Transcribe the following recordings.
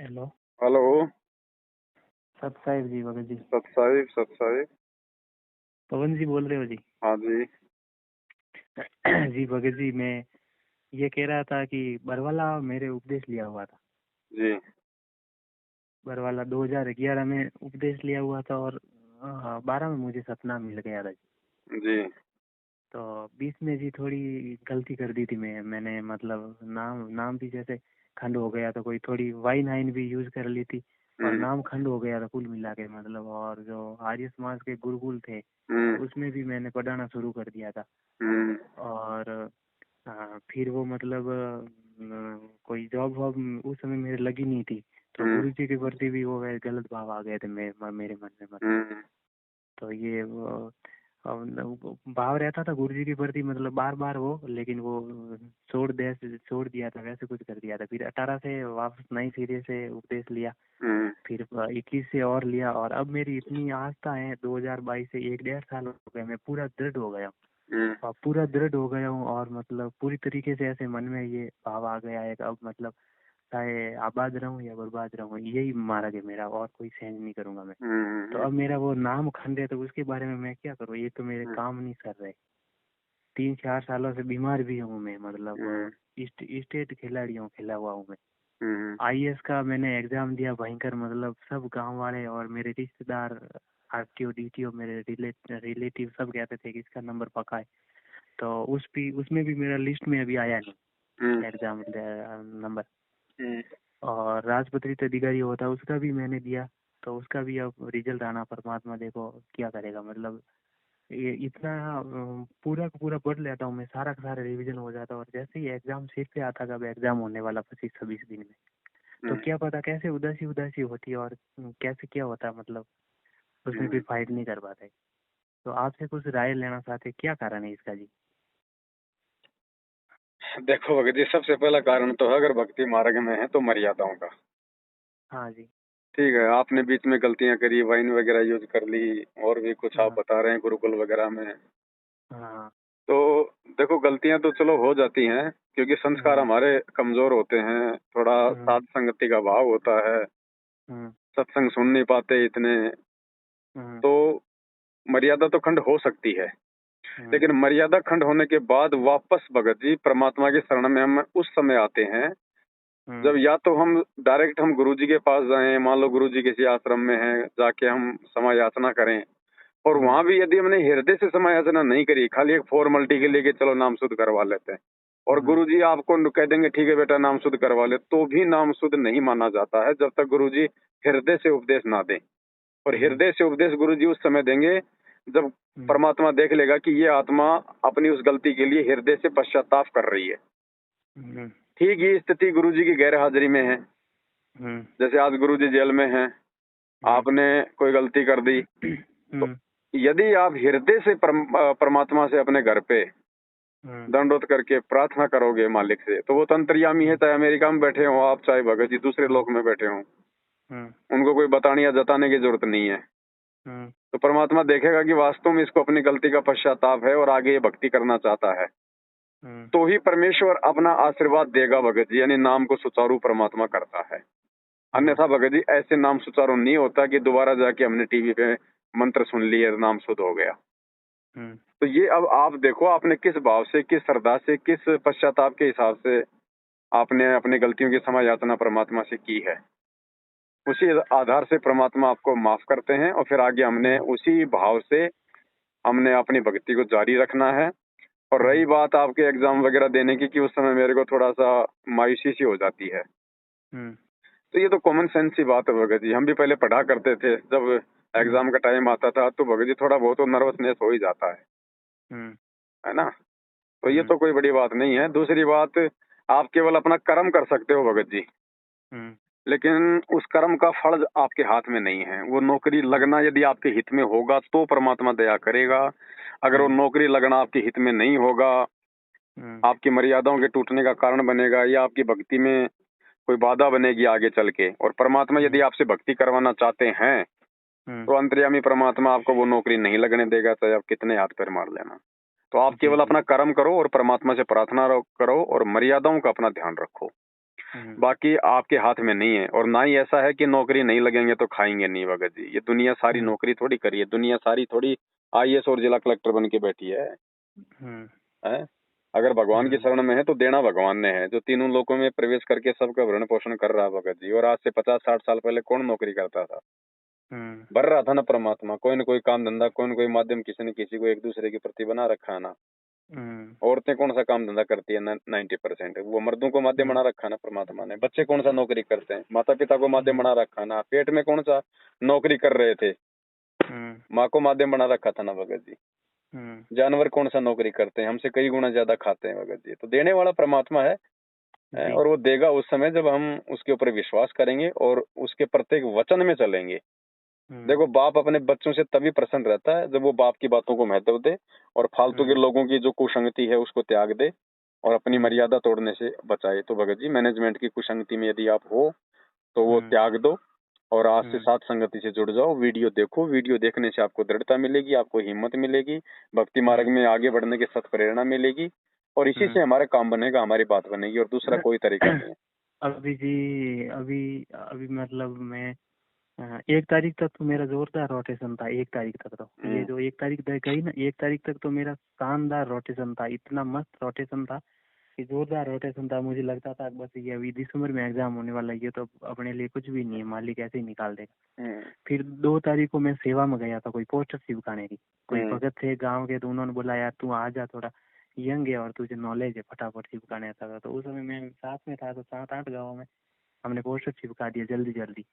Hello. Hello. सत साहिब जी, भगत जी। सत साहिब, सत साहिब। पवन जी बोल रहे हो जी? हाँ जी। जी भगत जी, मैं ये कह रहा था कि बरवाला मेरे उपदेश लिया हुआ था। जी बरवाला 2011 में उपदेश लिया हुआ था और 12 में मुझे सपना मिल गया था जी। जी। तो 20 में जी थोड़ी गलती कर दी थी मैंने मतलब नाम नाम भी जैसे खंड हो गया था, कोई थोड़ी वाई नाइन भी यूज कर ली थी और हम्म। नाम खंड हो गया था कुल मिला के मतलब। और जो आर्य समाज के गुरुकुल थे हम्म। तो उसमें भी मैंने पढ़ाना शुरू कर दिया था। हम्म। और फिर वो मतलब कोई जॉब वॉब उस समय मेरे लगी नहीं थी। तो हम्म। गुरु जी के प्रति भी वो गलत भाव आ गए थे मेरे मन में मतलब। हम्म। तो ये भाव रहता था गुरु जी के प्रति मतलब बार बार वो, लेकिन वो छोड़ दिया था, वैसे कुछ कर दिया था। फिर 18 से वापस नई सिरे से उपदेश लिया। हम्म। फिर 21 से और लिया और अब मेरी इतनी आस्था है 2022 से 1-1.5 साल हो गए, मैं पूरा दृढ़ हो गया हूँ। हम्म। और पूरा दृढ़ हो गया हूँ और मतलब पूरी तरीके से ऐसे मन में ये भाव आ गया है कि अब मतलब चाहे आबाद रहूं या बर्बाद रहूं, यही मार्ग है मेरा और कोई चेंज नहीं करूंगा मैं। तो अब मेरा वो नाम खंड है तो उसके बारे में मैं क्या करूँ, ये तो मेरे काम नहीं कर रहे। 3-4 सालों से बीमार भी हूँ मैं मतलब स्टेट खिलाड़ी हूँ, खेला हुआ हूँ मैं। आईएएस का मैंने एग्जाम दिया भयंकर, मतलब सब गांव वाले और मेरे रिश्तेदार, आरटीओ डीटीओ मेरे रिलेटिव सब कहते थे कि इसका नंबर पक्का है। तो उसमें भी मेरा लिस्ट में अभी आया नहीं एग्जाम नंबर। और राजपत्रित अधिकारी होता उसका भी मैंने दिया, तो उसका भी अब रिजल्ट आना, परमात्मा देखो क्या करेगा मतलब। ये इतना पूरा का पूरा पढ़ लेता हूँ मैं, सारा का सारा रिवीजन हो जाता है और जैसे ही एग्जाम सीट पे आता है, कब एग्जाम होने वाला 25-26 दिन में, तो क्या पता कैसे उदासी उदासी होती है और कैसे क्या होता है मतलब, उसमें भी फाइट नहीं कर पाते। तो आपसे कुछ राय लेना चाहते, क्या कारण है इसका जी? देखो भगत जी, सबसे पहला कारण तो है, अगर भक्ति मार्ग में है तो मर्यादाओं का। हाँ जी। ठीक है, आपने बीच में गलतियां करी, वाइन वगैरह यूज कर ली, और भी कुछ आप हाँ बता रहे हैं गुरुकुल वगैरह में। हाँ। तो देखो, गलतियां तो चलो हो जाती हैं, क्योंकि संस्कार हम्म हमारे कमजोर होते हैं, थोड़ा हम्म साध संगति का भाव होता है, हम्म सत्संग सुन नहीं पाते इतने। हम्म तो मर्यादा तो खंड हो सकती है, हम्म लेकिन मर्यादा खंड होने के बाद वापस भगत जी परमात्मा की शरण में हम उस समय आते हैं हम्म जब या तो हम डायरेक्ट हम गुरु जी के पास जाएं, मान लो गुरु जी किसी आश्रम में हैं, जाके हम समय याचना करें। और हम्म वहां भी यदि हमने हृदय से समय याचना नहीं करी, खाली एक फॉर्मेलिटी के लिए कि चलो नाम शुद्ध करवा लेते हैं, और हम्म गुरु जी आपको कह देंगे ठीक है बेटा नाम शुद्ध करवा ले, तो भी नाम शुद्ध नहीं माना जाता है जब तक गुरु जी हृदय से उपदेश ना दें। और हम्म हृदय से उपदेश गुरु जी उस समय देंगे जब हम्म परमात्मा देख लेगा कि ये आत्मा अपनी उस गलती के लिए हृदय से पश्चाताप कर रही है। हम्म ठीक ये स्थिति गुरु जी की गैर हाजिरी में है। हम्म जैसे आज गुरु जी जेल में हैं, हम्म आपने कोई गलती कर दी, तो हम्म यदि आप हृदय से परमात्मा से अपने घर पे हम्म दंडोत करके प्रार्थना करोगे मालिक से, तो वो तो अंतर्यामी है, चाहे अमेरिका में बैठे हो आप, चाहे भगत जी दूसरे हम्म लोक में बैठे हो, हम्म उनको कोई बताने या जताने की जरूरत नहीं है। हम्म तो परमात्मा देखेगा कि वास्तव में इसको अपनी गलती का पश्चाताप है और आगे ये भक्ति करना चाहता है, हम्म तो ही परमेश्वर अपना आशीर्वाद देगा भगत जी, यानी नाम को सुचारू परमात्मा करता है। हम्म अन्यथा भगत जी ऐसे नाम सुचारू नहीं होता कि दोबारा जाके हमने टीवी पे मंत्र सुन लिए नाम शुद्ध हो गया। हम्म तो ये अब आप देखो, आपने किस भाव से, किस श्रद्धा से, किस पश्चाताप के हिसाब से आपने अपनी गलतियों की क्षमा याचना परमात्मा से की है, उसी आधार से परमात्मा आपको माफ करते हैं। और फिर आगे हमने उसी भाव से हमने अपनी भक्ति को जारी रखना है। और रही बात आपके एग्जाम वगैरह देने की कि उस समय मेरे को थोड़ा सा मायूसी सी हो जाती है, हम्म तो ये तो कॉमन सेंस की बात है भगत जी। हम भी पहले पढ़ा करते थे, जब हम्म एग्जाम का टाइम आता था तो भगत जी थोड़ा बहुत तो नर्वसनेस हो ही जाता हम्म है ना। तो ये हम्म तो कोई बड़ी बात नहीं है। दूसरी बात, आप केवल अपना कर्म कर सकते हो भगत जी, हम्म लेकिन उस कर्म का फल आपके हाथ में नहीं है। वो नौकरी हम्म लगना यदि आपके हित में होगा तो परमात्मा दया करेगा। अगर वो हम्म नौकरी लगना आपके हित में नहीं होगा, हम्म आपकी मर्यादाओं के टूटने का कारण बनेगा, या आपकी भक्ति में कोई बाधा बनेगी आगे चल के, और परमात्मा यदि हम्म आपसे भक्ति करवाना चाहते हैं, हम्म तो अंतर्यामी परमात्मा आपको वो नौकरी नहीं लगने देगा, चाहे आप कितने हाथ पैर मार लेना। तो आप जी केवल जी। अपना कर्म करो और परमात्मा से प्रार्थना करो और मर्यादाओं का अपना ध्यान रखो। बाकी आपके हाथ में नहीं है। और ना ही ऐसा है कि नौकरी नहीं लगेंगे तो खाएंगे नहीं भगत जी। ये दुनिया सारी नौकरी थोड़ी करी है, दुनिया सारी थोड़ी IAS और जिला कलेक्टर बन के बैठी है। अगर भगवान की शरण में है तो देना भगवान ने है, जो तीनों लोकों में प्रवेश करके सबका भरण पोषण कर रहा है भगत जी। और आज से 50-60 साल पहले कौन नौकरी करता था? भर रहा था ना परमात्मा, कोई न कोई काम धंधा, कोई न कोई माध्यम, किसी न किसी को एक दूसरे के प्रति बना रखा है ना। औरतें कौन सा काम धंधा करती है? 90%, वो मर्दों को माध्यम बना रखा ना परमात्मा ने। बच्चे कौन सा नौकरी करते हैं? माता पिता को माध्यम बना रखा ना। पेट में कौन सा नौकरी कर रहे थे? माँ को माध्यम बना रखा था ना भगत जी। जानवर कौन सा नौकरी करते हैं? हमसे कई गुना ज्यादा खाते हैं भगत जी। तो देने वाला परमात्मा है, और वो देगा उस समय जब हम उसके ऊपर विश्वास करेंगे और उसके प्रत्येक वचन में चलेंगे। देखो, बाप अपने बच्चों से तभी प्रसन्न रहता है जब वो बाप की बातों को महत्व दे और फालतू के लोगों की जो कुसंगति है उसको त्याग दे और अपनी मर्यादा तोड़ने से बचाए। तो भगत जी, मैनेजमेंट की कुसंगति में यदि आप हो तो वो त्याग दो और आज से साथ संगति से जुड़ जाओ। वीडियो देखो, वीडियो देखने से आपको दृढ़ता मिलेगी, आपको हिम्मत मिलेगी, भक्ति मार्ग में आगे बढ़ने की सत प्रेरणा मिलेगी और इसी से हमारा काम बनेगा, हमारी बात बनेगी और दूसरा कोई तरीका नहीं है। अभी जी, अभी मतलब मैं 1 तारीख तक तो मेरा जोरदार रोटेशन था। 1 तारीख तक तो ये जो 1 तारीख तक गई ना, 1 तारीख तक तो मेरा शानदार रोटेशन था। इतना मस्त रोटेशन था कि जोरदार रोटेशन था। मुझे लगता था बस ये अभी दिसंबर में एग्जाम होने वाला है, ये तो अपने लिए कुछ भी नहीं है, मालिक ऐसे ही निकाल देगा। फिर 2 तारीख को मैं सेवा में गया था, कोई पोस्टर चिपकाने की। कोई भगत थे गाँव के, तो उन्होंने बोला यार तू आ जा, थोड़ा यंग है और तुझे नॉलेज है, फटाफट चिपकाने था। तो उस समय मैं साथ में था, तो 7-8 गाँव में हमने पोस्टर चिपका दिया जल्दी जल्दी।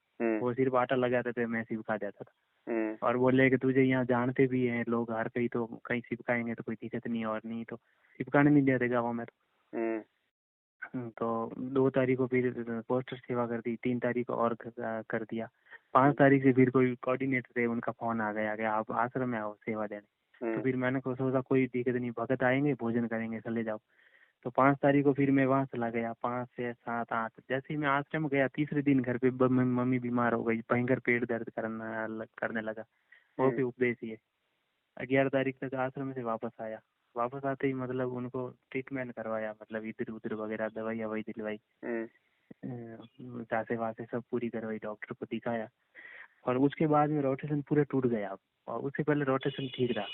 वो सिर्फ आटा लगाते थे, मैं चिपका देता था। और बोले कि तुझे यहाँ जानते भी हैं लोग, हर कहीं तो कहीं चिपकाएंगे तो कोई दिक्कत नहीं, और नहीं तो चिपकाने नहीं देते गाँव में। तो 2 तारीख को फिर पोस्टर सेवा कर दी, 3 तारीख को और कर दिया। 5 तारीख से फिर कोई कोऑर्डिनेटर थे, उनका फोन आ गया कि आप आश्रम में आओ सेवा देने। तो फिर मैंने सोचा कोई दिक्कत नहीं, भगत आएंगे, भोजन करेंगे, चले जाओ। तो 5 तारीख को फिर मैं वहाँ चला गया। 5, 6, 7, 8 जैसे ही मैं आश्रम गया, तीसरे दिन घर पे मम्मी बीमार हो गई, भयंकर पेट दर्द करने लगा। वो भी उपदेश ही है। 11 तारीख तक आश्रम से वापस आया। वापस आते ही मतलब उनको ट्रीटमेंट करवाया, मतलब इधर उधर वगैरह दवाई वही दिलवाई, जांचे वासे सब पूरी करवाई, डॉक्टर को दिखाया। और उसके बाद में रोटेशन पूरे टूट गया। और उससे पहले रोटेशन ठीक रहा।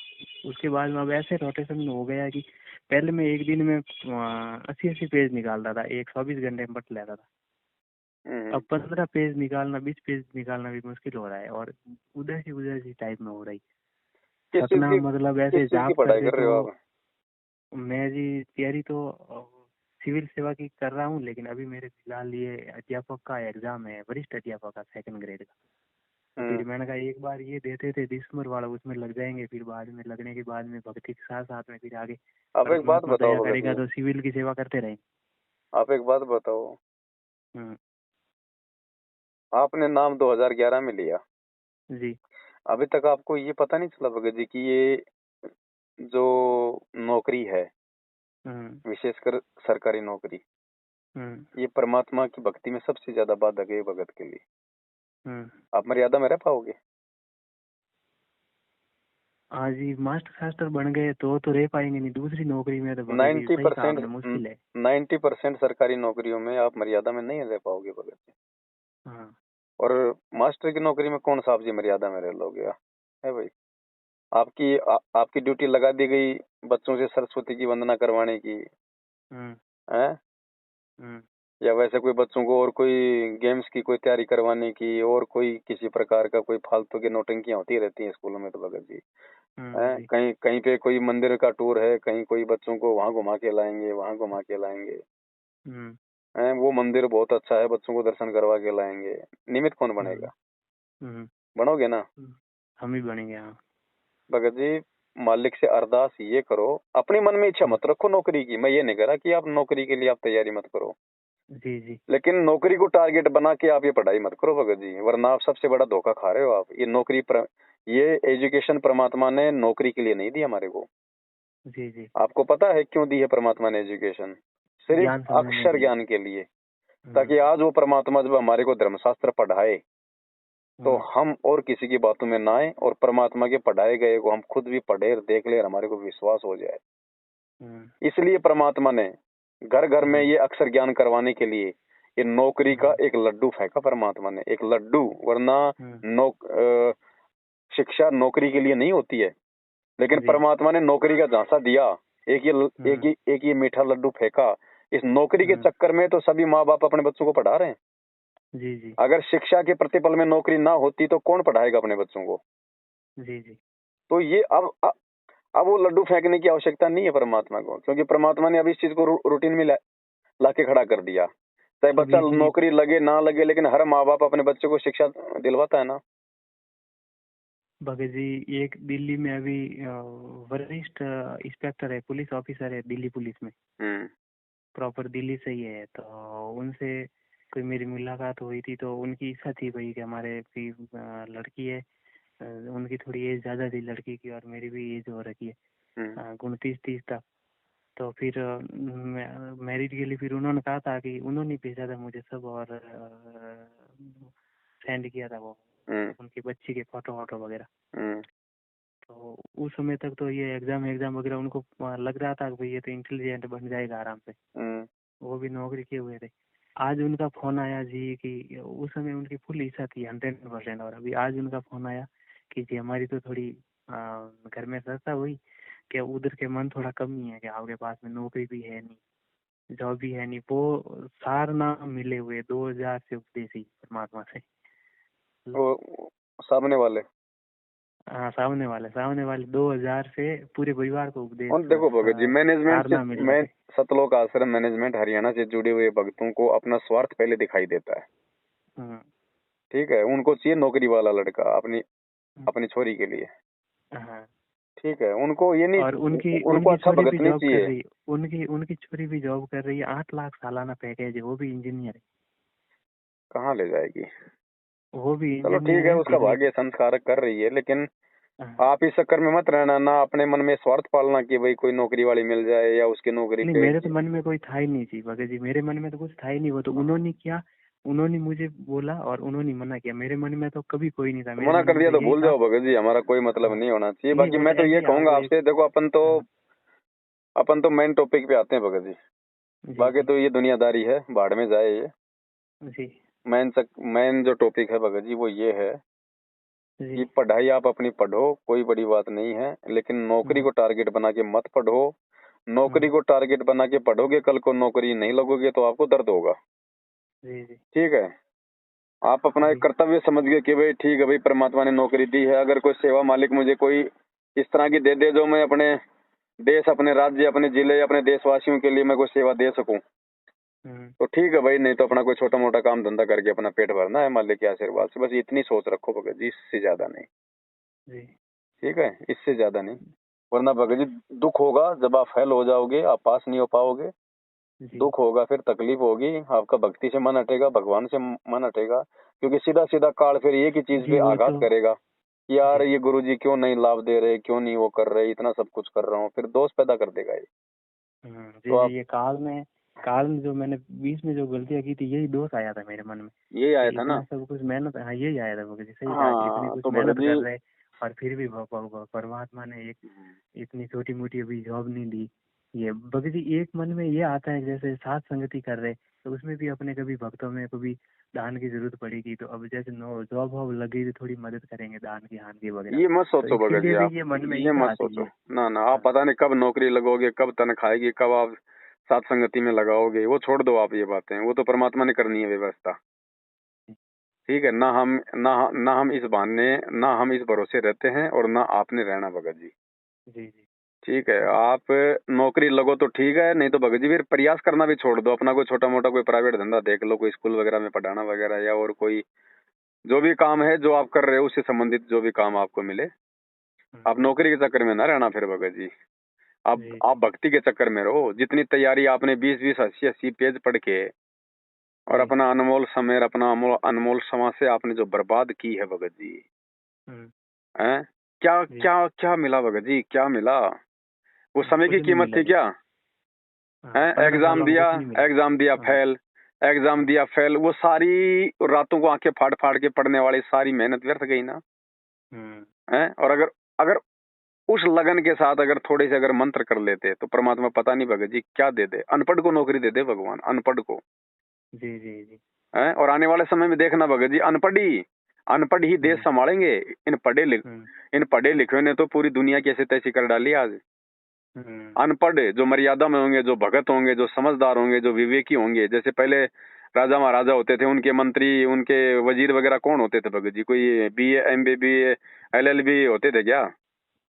उसके बाद में अब ऐसे रोटेशन हो गया कि पहले मैं एक दिन में 80-80 पेज निकालता था, 24 घंटे में पढ़ लेता था। अब 15 पेज निकालना, 20 पेज निकालना भी मुश्किल हो रहा है, और उधर सी टाइप में हो रही। सपना मतलब ऐसे जाप करते तो मैं जी तैयारी तो सिविल सेवा की कर रहा हूँ, लेकिन अभी मेरे फिलहाल ये अध्यापक का एग्जाम है, वरिष्ठ अध्यापक का 2nd ग्रेड का। फिर मैंने कहा एक बार ये देते थे दिसंबर वाला, उसमें लग जाएंगे, फिर बाद में लगने के बाद में भक्ति के साथ साथ में फिर आगे आप एक बात बताओ करेगा तो सिविल की सेवा करते रहेंगे। आप एक बात बताओ, आपने नाम 2011 में लिया जी, अभी तक आपको ये पता नहीं चला भगत जी कि ये जो नौकरी है, विशेषकर सरकारी नौकरी, ये परमात्मा की भक्ति में सबसे ज्यादा बाधक है भगत के लिए। आप मर्यादा में रह पाओगे? हाँ जी, मास्टर शास्त्र बन गए तो रह पाएंगे, नहीं दूसरी नौकरी में तो 90% 90% सरकारी नौकरियों में आप मर्यादा में नहीं रह पाओगे भगत जी। और मास्टर की नौकरी में कौन सा आप जी मर्यादा में रह लोगे? है भाई, आपकी ड्यूटी लगा दी गई बच्चों से सरस्वती की वंदना करवाने की, है, या वैसे कोई बच्चों को और कोई गेम्स की कोई तैयारी करवाने की, और कोई किसी प्रकार का कोई फालतू की नौटंकियां होती रहती हैं स्कूलों में। तो भगत जी, कहीं कहीं पे कोई मंदिर का टूर है, कहीं कोई बच्चों को वहां घुमा के लाएंगे, वहां घुमा के लाएंगे, वो मंदिर बहुत अच्छा है, बच्चों को दर्शन करवा के लाएंगे। निमित्त कौन बनेगा? बनोगे ना? हम ही बनेंगे। हाँ भगत जी, मालिक से अरदास ये करो, अपने मन में इच्छा मत रखो नौकरी की। मैं ये नहीं कह रहा कि आप नौकरी के लिए आप तैयारी मत करो, जी, लेकिन नौकरी को टारगेट बना के आप ये पढ़ाई मत करो भगत जी, वरना आप सबसे बड़ा धोखा खा रहे हो। आप ये एजुकेशन परमात्मा ने नौकरी के लिए नहीं दी हमारे को। जी, आपको पता है क्यों दी है परमात्मा ने एजुकेशन? सिर्फ अक्षर ज्ञान के लिए, ताकि आज वो परमात्मा जब हमारे को धर्मशास्त्र पढ़ाए तो हम और किसी की बातों में ना आए, और परमात्मा के पढ़ाए गए को हम खुद भी पढ़े और देख ले और हमारे को विश्वास हो जाए। इसलिए परमात्मा ने घर घर में ये अक्षर ज्ञान करवाने के लिए ये नौकरी का एक लड्डू फेंका परमात्मा ने, एक लड्डू, वरना शिक्षा नौकरी के लिए नहीं होती है, लेकिन परमात्मा ने नौकरी का झांसा दिया। एक ये मीठा लड्डू फेंका। इस नौकरी के चक्कर में तो सभी माँ बाप अपने बच्चों को पढ़ा रहे हैं। जी जी। अगर शिक्षा के प्रतिफल में नौकरी ना होती तो कौन पढ़ाएगा अपने बच्चों को? जी जी। तो ये अब वो लड्डू फेंकने की आवश्यकता नहीं है परमात्मा को, क्योंकि परमात्मा ने अब इस चीज को रूटीन में लाके खड़ा कर दिया। चाहे बच्चा नौकरी लगे ना लगे, लेकिन हर माँ बाप अपने बच्चे को शिक्षा दिलवाता है ना। भगत जी, एक दिल्ली में अभी वरिष्ठ इंस्पेक्टर है, पुलिस ऑफिसर है दिल्ली पुलिस में, प्रॉपर दिल्ली से ही है। तो उनसे कोई मेरी मुलाकात हुई थी, तो उनकी इच्छा थी भाई कि हमारे भी लड़की है, उनकी थोड़ी एज ज़्यादा थी लड़की की, और मेरी भी एज हो रखी है 29-30 तक। तो फिर मैरिज के लिए फिर उन्होंने कहा था कि उन्होंने भेजा था मुझे सब, और सेंड किया था वो उनकी बच्ची के फोटो वोटो वगैरह। तो उस समय तक तो ये एग्जाम वगैरह उनको लग रहा था कि भाई ये तो इंटेलिजेंट बन जाएगा आराम से, वो भी नौकरी किए हुए थे। आज उनका फोन आया जी कि उस समय उनकी फुल इच्छा थी 100%, और अभी आज उनका फोन आया कि जी हमारी तो थोड़ी घर में चर्चा हुई कि उधर के मन थोड़ा कम ही है, कि आपके पास में नौकरी भी है नहीं, जॉब भी है नहीं। वो सार ना मिले हुए 2000 से उपदेशी परमात्मा से, वो सामने वाले हाँ सामने वाले 2000 से पूरे परिवार को उपदेश। देखो भगत जी, मैनेजमेंट सतलोक आश्रम मैनेजमेंट हरियाणा से जुड़े हुए भक्तों को अपना स्वार्थ पहले दिखाई देता है। ठीक है, उनको चाहिए नौकरी वाला लड़का अपनी छोरी के लिए। ठीक है, उनको ये नहीं, और उनको अच्छा भगत नहीं चाहिए। उनकी छोरी भी जॉब कर रही है, 8 लाख सालाना पैकेज है, वो भी इंजीनियर है। कहाँ ले जाएगी? वो भी चलो ठीक है, उसका भाग्य संस्कार कर रही है, लेकिन आप इस चक्कर में मत रहना ना, अपने मन में स्वार्थ पालना कि भाई कोई नौकरी वाली मिल जाए या उसकी नौकरी नहीं, मेरे तो मन में कोई था ही नहीं जी भगत जी, मेरे मन में तो कुछ था ही नहीं। वो तो उन्होंने किया, उन्होंने मुझे बोला और उन्होंने मना किया, मेरे मन में तो कभी कोई नहीं था। मना कर दिया तो भूल जाओ भगत जी, हमारा कोई मतलब नहीं होना चाहिए। बाकी मैं तो ये कहूंगा आपसे, देखो अपन तो मेन टॉपिक पे आते हैं भगत जी। बाकी तो ये दुनियादारी है, भाड़ में जाए ये जी। मेन जो टॉपिक है भगत जी वो ये है कि पढ़ाई आप अपनी पढ़ो, कोई बड़ी बात नहीं है, लेकिन नौकरी को टारगेट बना के मत पढ़ो। नौकरी को टारगेट बना के पढ़ोगे, कल को नौकरी नहीं लगोगे तो आपको दर्द होगा। ठीक है, आप अपना एक कर्तव्य समझ गए कि भाई ठीक है भाई, परमात्मा ने नौकरी दी है, अगर कोई सेवा मालिक मुझे कोई इस तरह की दे दे जो मैं अपने देश, अपने राज्य, अपने जिले, अपने देशवासियों के लिए मैं कोई सेवा दे सकूं तो ठीक है भाई, नहीं तो अपना कोई छोटा मोटा काम धंधा करके अपना पेट भरना है मालिक के आशीर्वाद से। बस इतनी सोच रखो भगत जी, इससे ज्यादा नहीं। ठीक है, इससे ज्यादा नहीं, वरना भगत जी दुख होगा जब आप फेल हो जाओगे, आप पास नहीं हो पाओगे। दुख होगा, फिर तकलीफ होगी, आपका भक्ति से मन हटेगा, भगवान से मन हटेगा, क्योंकि सीधा सीधा काल फिर एक ही चीज पे आघात करेगा कि यार ये गुरुजी क्यों नहीं लाभ दे रहे, क्यों नहीं वो कर रहे, इतना सब कुछ कर रहा हूँ, फिर दोष पैदा कर देगा ये। तो ये काल में जो मैंने बीच में जो गलतियां की थी, यही दोष आया था मेरे मन में, यही आया था ना, सब कुछ मेहनत, हाँ यही आया था मुझे, सही कहा, इतनी कुछ मेहनत कर रहे और फिर भी परमात्मा ने एक इतनी छोटी मोटी अभी जॉब नहीं दी। ये भगत जी एक मन में ये आता है, जैसे साथ संगति कर रहे तो उसमें भी अपने कभी भक्तों में कभी दान की जरूरत पड़ेगी, तो अब जैसे जॉब वॉब लगी तो थोड़ी मदद करेंगे, दान की हान की वगैरह। ये मत सोचो भगत जी, आप ये मन में ये मत सोचो ना, आप पता नहीं कब नौकरी लगोगे, कब तनख्वाह आएगी, कब आप साथ संगति में लगाओगे, वो छोड़ दो आप ये बातें, वो तो परमात्मा ने करनी है व्यवस्था। ठीक है, ना हम इस बहाने, ना हम इस भरोसे रहते हैं, और ना आपने रहना भगत जी। जी। ठीक है, आप नौकरी लगो तो ठीक है, नहीं तो भगत जी फिर प्रयास करना भी छोड़ दो, अपना कोई छोटा मोटा कोई प्राइवेट धंधा देख लो, कोई स्कूल वगैरह में पढ़ाना वगैरह, या और कोई जो भी काम है जो आप कर रहे हो उससे संबंधित जो भी काम आपको मिले। आप नौकरी के चक्कर में ना रहना फिर भगत जी, आप भक्ति के चक्कर में रहो। जितनी तैयारी आपने 20-20, 80-80 पेज पढ़ के और अपना अनमोल समय, अपना अनमोल समय से आपने जो बर्बाद की है भगत जी, हैं क्या क्या क्या मिला भगत जी, क्या मिला? वो समय की कीमत थी क्या? एग्जाम दिया फेल, एग्जाम दिया फेल, वो सारी रातों को आंखें फाड़ फाड़ के पढ़ने वाली सारी मेहनत व्यर्थ गई ना। हैं, और अगर उस लगन के साथ अगर थोड़े से अगर मंत्र कर लेते तो परमात्मा पता नहीं भगत जी क्या दे दे, अनपढ़ को नौकरी दे दे भगवान, अनपढ़ को। जी जी जी। है। और आने वाले समय में देखना भगत जी, अनपढ़ ही देश संभालेंगे। इन पढ़े लिखे ने तो पूरी दुनिया कैसे तैसी कर डाली आज। अनपढ़ जो मर्यादा में होंगे, जो भगत होंगे, जो समझदार होंगे, जो विवेकी होंगे, जैसे पहले राजा महाराजा होते थे, उनके मंत्री, उनके वजीर वगैरह कौन होते थे भगत जी? कोई BA MBBA LLB होते थे क्या?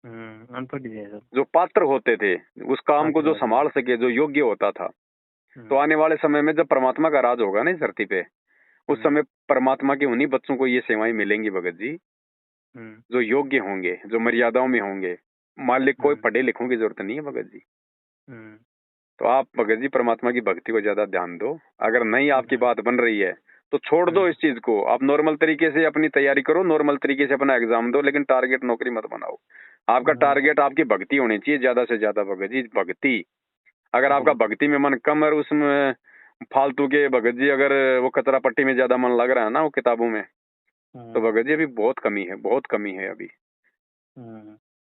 अनपढ़ ही है सब। जो पात्र होते थे, उस काम को पात्र जो होते हैं। संभाल सके, जो योग्य होता था। तो आने वाले समय में जब परमात्मा का राज होगा ना इस धरती पे, उस समय परमात्मा के उन्हीं बच्चों को ये सेवाएं मिलेंगी भगत जी, जो योग्य होंगे, जो मर्यादाओं में होंगे। मालिक कोई पढ़े लिखों की जरूरत नहीं है भगत जी। तो आप भगत जी परमात्मा की भक्ति को ज्यादा ध्यान दो। अगर नहीं आपकी बात बन रही है तो छोड़ दो इस चीज को। आप नॉर्मल तरीके से अपनी तैयारी करो, नॉर्मल तरीके से अपना एग्जाम दो, लेकिन टारगेट नौकरी मत बनाओ। आपका टारगेट आपकी भक्ति होनी चाहिए ज्यादा से ज्यादा भगत जी, भक्ति। अगर आपका भक्ति में मन कम है, उसमें फालतू के भगत जी, अगर वो कचरा पट्टी में ज्यादा मन लग रहा है ना वो किताबों में, तो भगत जी अभी बहुत कमी है, बहुत कमी है अभी।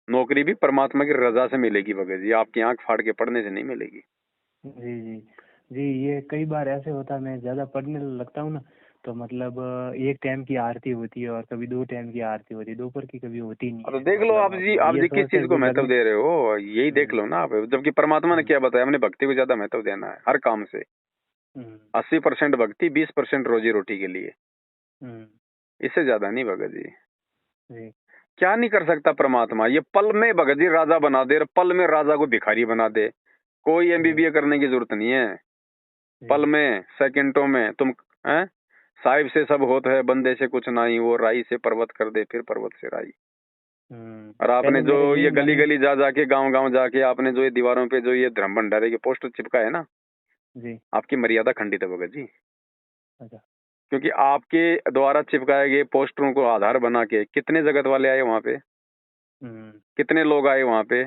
नौकरी भी परमात्मा की रजा से मिलेगी भगत जी, आपकी आंख फाड़ के पढ़ने से नहीं मिलेगी। जी जी जी। ये कई बार ऐसे होता है, मैं ज्यादा पढ़ने लगता हूँ ना, तो मतलब एक टाइम की आरती होती है और कभी 2 टाइम की आरती होती है, दोपहर की कभी होती नहीं तो है। देख लो आप जी, आप ये जी किस सोचते चीज हैं को कि महत्व गर्मी। दे रहे हो, यही देख लो ना आप। जबकि परमात्मा ने क्या बताया, हमने भक्ति को ज्यादा महत्व देना है हर काम से। 80% भक्ति, 20% रोजी रोटी के लिए, इससे ज्यादा नहीं भगत जी। क्या नहीं कर सकता परमात्मा, ये पल में भगत जी राजा बना दे, पल में राजा को भिखारी बना दे। कोई MBBA करने की जरूरत नहीं है। पल में, सेकंडों में तुम हैं। साहिब से सब होता है, बंदे से कुछ नहीं, वो राई से पर्वत कर दे, फिर पर्वत से राई। और आपने पहले जो मेरे ये यही गली मन। गली जा जाके, गांव गांव जाके आपने जो ये दीवारों पे जो ये धर्म भंडारे के पोस्टर चिपकाए ना, जी। आपकी मर्यादा खंडित है भगत जी। अच्छा। क्योंकि आपके द्वारा चिपकाए गए पोस्टरों को आधार बना के कितने जगत वाले आए वहां पे, कितने लोग आए वहां पे,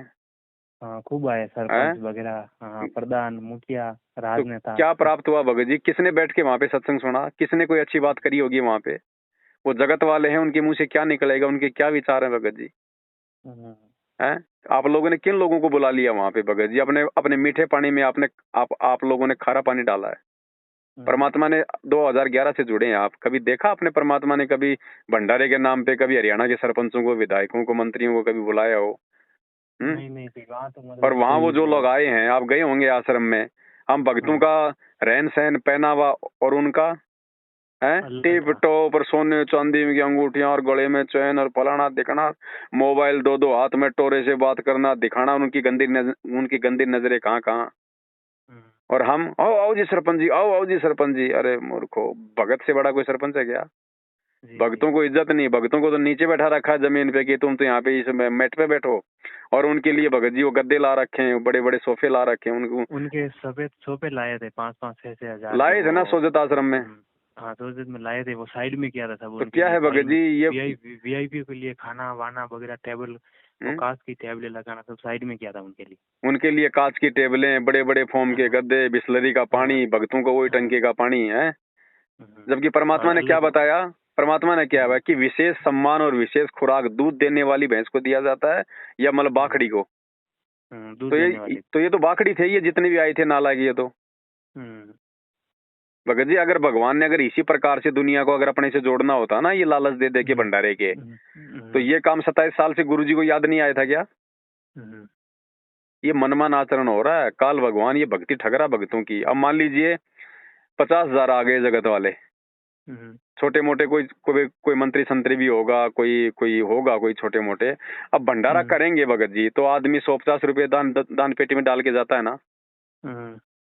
हाँ खूब आए, हैं? सरपंच वगैरह, हाँ प्रधान, मुखिया, तो राजनेता क्या सब। प्राप्त हुआ भगत जी? किसने बैठ के वहां पे सत्संग सुना? किसने कोई अच्छी बात करी होगी वहां पे? वो जगत वाले हैं, उनके मुंह से क्या निकलेगा, उनके क्या विचार हैं भगत जी? हैं? आप लोगों ने किन लोगों को बुला लिया वहां पे भगत जी? अपने अपने मीठे पानी में आपने आप लोगों ने खारा पानी डाला है। परमात्मा ने 2011 से जुड़े हैं आप। कभी देखा आपने परमात्मा ने कभी भंडारे के नाम पे कभी हरियाणा के सरपंचों को, विधायकों को, मंत्रियों को कभी बुलाया हो? नहीं नहीं थी वहाँ तो, और मतलब वहां वो कोई जो लोग आए हैं, आप गए होंगे आश्रम में, हम भक्तों का रहन सहन, पहनावा और उनका है अलग टिप था। टॉप और सोने चांदी की अंगूठियां और गले में चैन और फलाना दिखाना, मोबाइल 2-2 हाथ में टोरे से बात करना, दिखाना उनकी गंदी नजरें कहाँ कहाँ। और हम आओ आओ जी सरपंच जी, आओ आओ जी सरपंच जी। अरे मूर्खो, भगत से बड़ा कोई सरपंच है क्या? भक्तों को इज्जत नहीं, भक्तों को तो नीचे बैठा रखा है जमीन पे कि तुम तो यहाँ पे इस मैट पे बैठो। और उनके लिए भगत जी वो गद्दे ला रखे हैं, बड़े बड़े सोफे ला रखे हैं उनको। उनके सफेद सोफे लाए थे 5-5 6-6 हजार के लाए थे वो। ना सोजत आश्रम में। हाँ सोजत में लाए थे, वो साइड में किया था सब तो उनके क्या लिए है साइड भगत में। जी ये VIP के लिए खाना वाना वगैरह, टेबल वो कांच की टेबलें लगाना सब साइड में किया था उनके लिए। उनके लिए कांच की टेबलें, बड़े बड़े फोम के गद्दे, बिस्लरी का पानी, भक्तों को वही टंकी का पानी है। जबकि परमात्मा ने क्या बताया? परमात्मा ने क्या है कि विशेष सम्मान और विशेष खुराक दूध देने वाली भैंस को दिया जाता है, या मतलब बाखड़ी को। दूध देने वाली। तो ये तो बाखड़ी थे, ये जितने भी आए थे नालायक ये तो। भगत जी अगर भगवान ने अगर इसी प्रकार से दुनिया को अगर अपने से जोड़ना होता ना, ये लालच दे दे के भंडारे के, तो ये काम 27 साल से गुरुजी को याद नहीं आया था क्या? ये मनमान आचरण हो रहा है। काल भगवान ये भक्ति ठग रहा भक्तों की। अब मान लीजिए 50,000 आ गए जगत वाले, छोटे मोटे, कोई मंत्री संतरी भी होगा, कोई होगा कोई छोटे मोटे। अब भंडारा करेंगे भगत जी, तो आदमी 150 रुपये दान पेटी में डाल के जाता है ना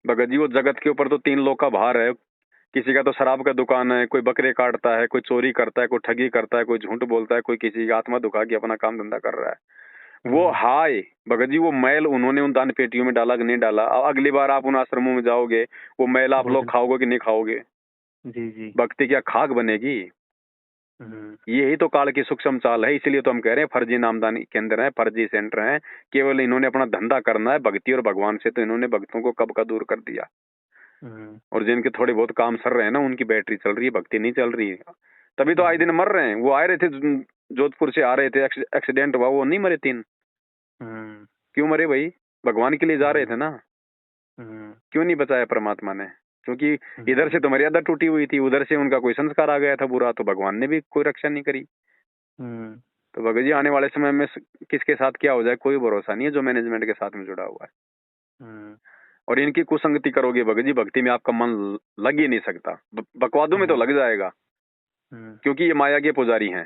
भगत जी। वो जगत के ऊपर तो 3 लोग का भार है। किसी का तो शराब का दुकान है, कोई बकरे काटता है, कोई चोरी करता है, कोई ठगी करता है, कोई झूठ बोलता है, कोई किसी की आत्मा दुखा के अपना काम धंधा कर रहा है। वो हाय भगत जी, वो मैल उन्होंने उन दान पेटियों में डाला कि नहीं डाला? अगली बार आप उन आश्रमों में जाओगे, वो मैल आप लोग खाओगे कि नहीं खाओगे? जी जी। भक्ति क्या खाक बनेगी? यही तो काल की सूक्ष्म चाल है। इसलिए तो हम कह रहे हैं फर्जी नामदानी केंद्र है, फर्जी सेंटर है। केवल इन्होंने अपना धंधा करना है भक्ति और भगवान से, तो इन्होंने भक्तों को कब का दूर कर दिया। और जिनके थोड़े बहुत काम सर रहे हैं ना, उनकी बैटरी चल रही है, भक्ति नहीं चल रही है। तभी तो आए दिन मर रहे हैं। वो आए रहे थे जोधपुर से, आ रहे थे, एक्सीडेंट हुआ, वो नहीं मरे 3? क्यों मरे भाई? भगवान के लिए जा रहे थे ना। क्यों नहीं बचाया परमात्मा ने? क्योंकि इधर से तो मर्यादा टूटी हुई थी, उधर से उनका कोई संस्कार आ गया था बुरा, तो भगवान ने भी कोई रक्षा नहीं करी। तो भगत जी आने वाले समय में किसके साथ क्या हो जाए कोई भरोसा नहीं है, जो मैनेजमेंट के साथ में जुड़ा हुआ है। और इनकी कुसंगति करोगे भगत जी, भक्ति में आपका मन लग ही नहीं सकता। बकवादों में तो लग जाएगा, क्योंकि ये माया के पुजारी हैं,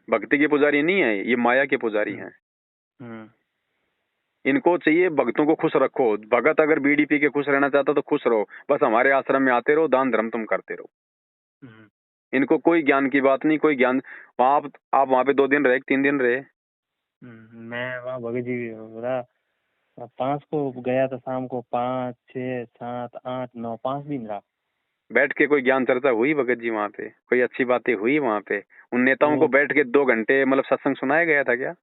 भक्ति के पुजारी नहीं है, ये माया के पुजारी हैं। इनको चाहिए भक्तों को खुश रखो। भगत अगर बीड़ी पी के खुश रहना चाहता तो खुश रहो, बस हमारे आश्रम में आते रहो, दान धर्म तुम करते रहो। इनको कोई ज्ञान की बात नहीं, कोई ज्ञान। आप वहाँ पे 2 दिन रहे, 3 दिन रहे? मैं वहाँ भगत जी 5 को गया था, शाम को 5, 6, 7, 8, 9 5 दिन रहा। बैठ के कोई ज्ञान चर्चा हुई भगत जी वहाँ पे? कोई अच्छी बातें हुई वहाँ पे? उन नेताओं को बैठ के 2 घंटे मतलब सत्संग सुनाया गया था क्या?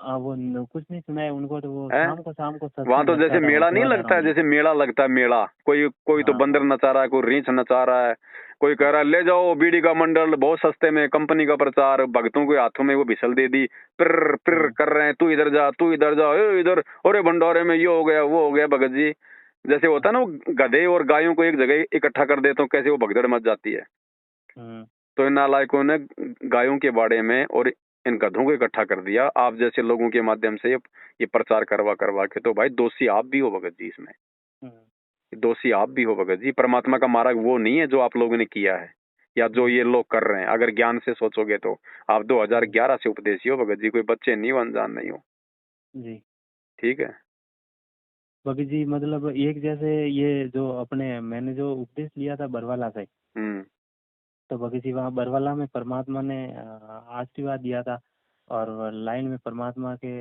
वो कुछ नहीं सुना है उनको, तो वो शाम को वहाँ तो जैसे मेला नहीं लगता है, जैसे मेला लगता है, मेला कोई तो बंदर नचा रहा है, कोई रीछ नचा रहा है, कोई कह रहा है ले जाओ बीड़ी का मंडल बहुत सस्ते में, कंपनी का प्रचार, भक्तों के हाथों में वो बिसल दे दी, पिर पिर कर रहे हैं, तू इधर जा, तू इधर जा, इधर, अरे भंडारे में ये हो गया वो हो गया। भगत जी जैसे होता है ना, वो गधे और गायों को एक जगह इकट्ठा कर देते हो, कैसे वो भगदड़ मच जाती है। तो इन नालायकों ने गायों के बाड़े में और इन गधों को इकट्ठा कर दिया, आप जैसे लोगों के माध्यम से ये प्रचार करवा के। तो भाई दोषी आप भी हो भगत जी इसमें, दोषी आप भी हो भगत जी। परमात्मा का मार्ग वो नहीं है जो आप लोगों ने किया है या जो ये लोग कर रहे हैं। अगर ज्ञान से सोचोगे तो आप 2011 से उपदेशी हो भगत जी, कोई बच्चे नहीं हो, अनजान नहीं हो जी। ठीक है भगत जी, मतलब एक जैसे ये जो मैंने जो उपदेश लिया था बरवाला से, तो भगत जी वहाँ बरवाला में परमात्मा ने आशीर्वाद दिया था, और लाइन में परमात्मा के